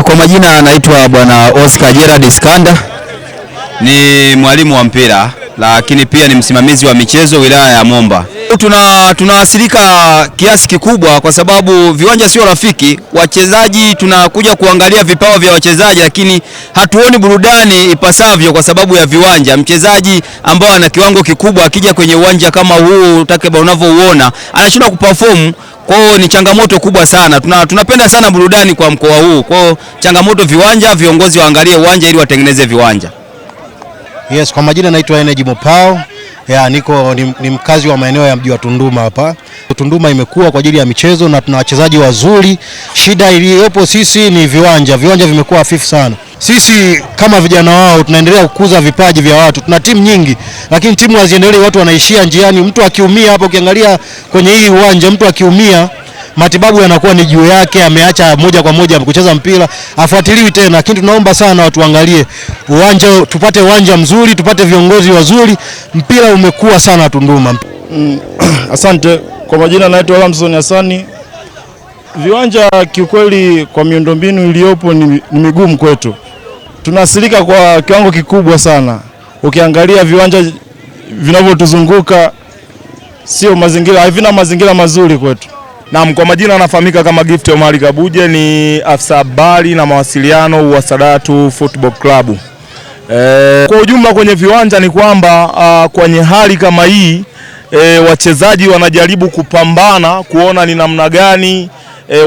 Kwa majina anaitwa Bwana Oscar Gerard Iskanda, ni mwalimu wa mpira lakini pia ni msimamizi wa michezo wilaya ya Momba. Tunaathirika kiasi kikubwa kwa sababu viwanja sio rafiki. Wachezaji tunakuja kuangalia vipawa vya wachezaji lakini hatuoni burudani ipasavyo kwa sababu ya viwanja. Mchezaji ambao ana kiwango kikubwa akija kwenye uwanja kama huu takriban unavyouona anashindwa kuperform. Kwa hiyo ni changamoto kubwa sana. Tunapenda sana burudani kwa mkoa huu. Kwa hiyo changamoto viwanja, viongozi waangalie uwanja ili watengeneze viwanja. Yes, kwa majina naitwa Energy Mopao. Ni mkazi wa maeneo ya mji wa Tunduma hapa. Tunduma imekuwa kwa ajili ya michezo na tuna wachezaji wazuri. Shida iliyopo sisi ni viwanja. Viwanja vimekuwa hafifu sana. Sisi kama vijana wao tunaendelea kukuza vipaji vya watu. Tuna timu nyingi lakini timu haziendelee, watu wanaishia njiani. Mtu akiumia hapa, ukiangalia kwenye hii uwanja, mtu akiumia matibabu yanakuwa ni juu yake, ameacha moja kwa moja kucheza mpira, afuatiliwi tena. Lakini tunaomba sana watu waangalie uwanja, tupate uwanja mzuri, tupate viongozi wazuri. Mpira umekuwa sana Tunduma. Asante. Kwa majina naitwa Lamson Hassani. Viwanja kiukweli kwa miundombinu iliyopo ni migumu kwetu. Tunaathirika kwa kiwango kikubwa sana. Ukiangalia viwanja vinavyotuzunguka sio mazingira, havina mazingira mazuri kwetu. Naam, kwa majina anafahamika kama Gift Omari Kabuje, ni afisa habari na mawasiliano wa Sadatu Football Club. Kwa ujumla kwenye viwanja ni kwamba kwenye hali kama hii wachezaji wanajaribu kupambana kuona ni namna gani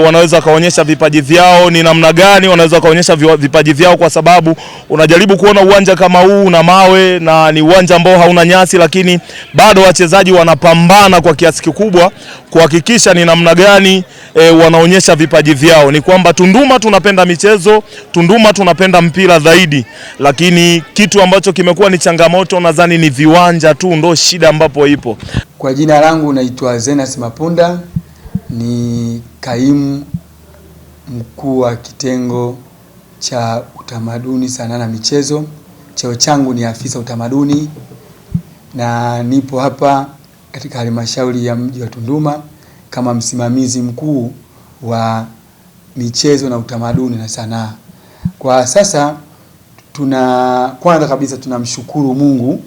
wanaweza kaonyesha vipaji vyao, ni namna gani wanaweza kaonyesha vipaji vyao, kwa sababu unajaribu kuona uwanja kama huu na mawe na ni uwanja ambao hauna nyasi, lakini bado wachezaji wanapambana kwa kiasi kikubwa kuhakikisha ni namna gani wanaonyesha vipaji vyao. Ni kwamba Tunduma tunapenda michezo, Tunduma tunapenda mpira zaidi, lakini kitu ambacho kimekuwa ni changamoto nadhani ni viwanja tu, ndo shida ambapo ipo. Kwa jina langu naitwa Zenas Mapunda, ni kaimu mkuu wa kitengo cha utamaduni, sanaa na michezo. Cheo changu ni afisa utamaduni na nipo hapa katika halmashauri ya mji wa Tunduma kama msimamizi mkuu wa michezo na utamaduni na sanaa. Kwa sasa kwanza kabisa tunamshukuru Mungu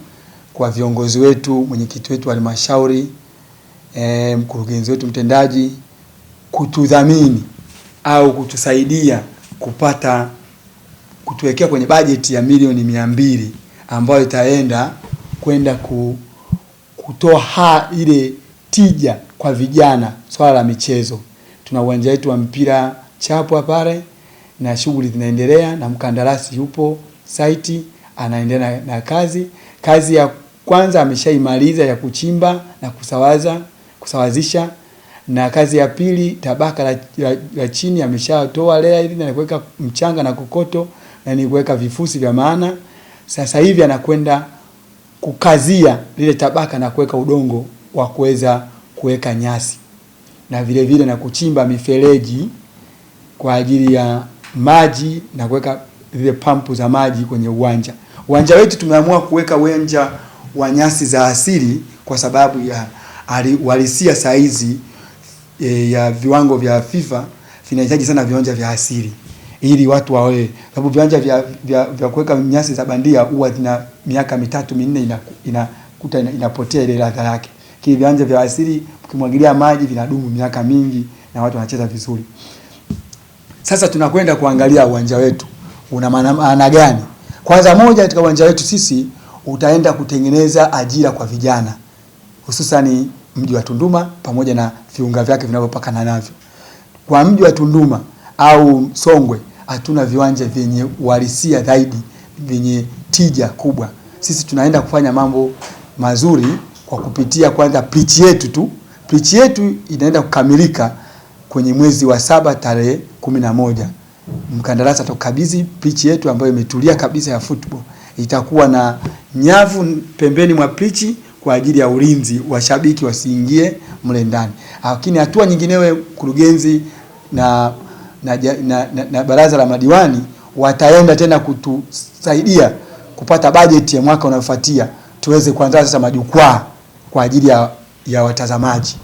kwa viongozi wetu, mwenyekiti wetu wa halmashauri, mkurugenzi wetu mtendaji kutudhamini au kutusaidia kutuwekea kwenye bajeti ya milioni 200 ambayo itaenda kwenda kutoa ile tija kwa vijana swala la michezo. Tuna uwanja wetu wa mpira Chapwa pale na shughuli zinaendelea, na mkandarasi yupo site anaendelea na kazi ya kwanza ameshaimaliza ya kuchimba na kusawazisha, na kazi ya pili tabaka la chini ameshatoa lea hivi na kuweka mchanga na kokoto na ni kuweka vifusi vya maana. Sasa hivi anakwenda kukazia lile tabaka na kuweka udongo wa kuweza kuweka nyasi, na vile vile na kuchimba mifereji kwa ajili ya maji na kuweka zile pampu za maji kwenye uwanja. Uwanja wetu tumeamua kuweka uwanja wa nyasi za asili kwa sababu ya uhalisia saizi ya viwango vya FIFA vinahitaji sana viwanja vya asili ili watu wawe, sababu viwanja vya kuweka nyasi za bandia huwa zina miaka 3-4 inapotea ile ladha yake. Kile viwanja vya asili ukimwagilia maji vinadumu miaka mingi na watu wanacheza vizuri. Sasa tunakwenda kuangalia uwanja wetu una maana gani. Kwanza moja, katika uwanja wetu sisi utaenda kutengeneza ajira kwa vijana, hususani mji wa Tunduma pamoja na viunga vyake vinavyopakana navyo. Kwa mji wa Tunduma au Songwe hatuna viwanja vyenye uhalisia zaidi, vyenye tija kubwa. Sisi tunaenda kufanya mambo mazuri kwa kupitia kwanza pitch yetu tu. Pitch yetu inaenda kukamilika kwenye mwezi wa 7 tarehe 11. Mkandarasi atakabidhi pitch yetu ambayo imetulia kabisa ya football. Itakuwa na nyavu pembeni mwa pitch kwa ajili ya ulinzi, washabiki wasiingie mle ndani. Lakini hatua nyinginewe kurugenzi na baraza la madiwani wataenda tena kutusaidia kupata bajeti ya mwaka unaofuatia tuweze kuanza sasa majukwaa kwa ajili ya watazamaji.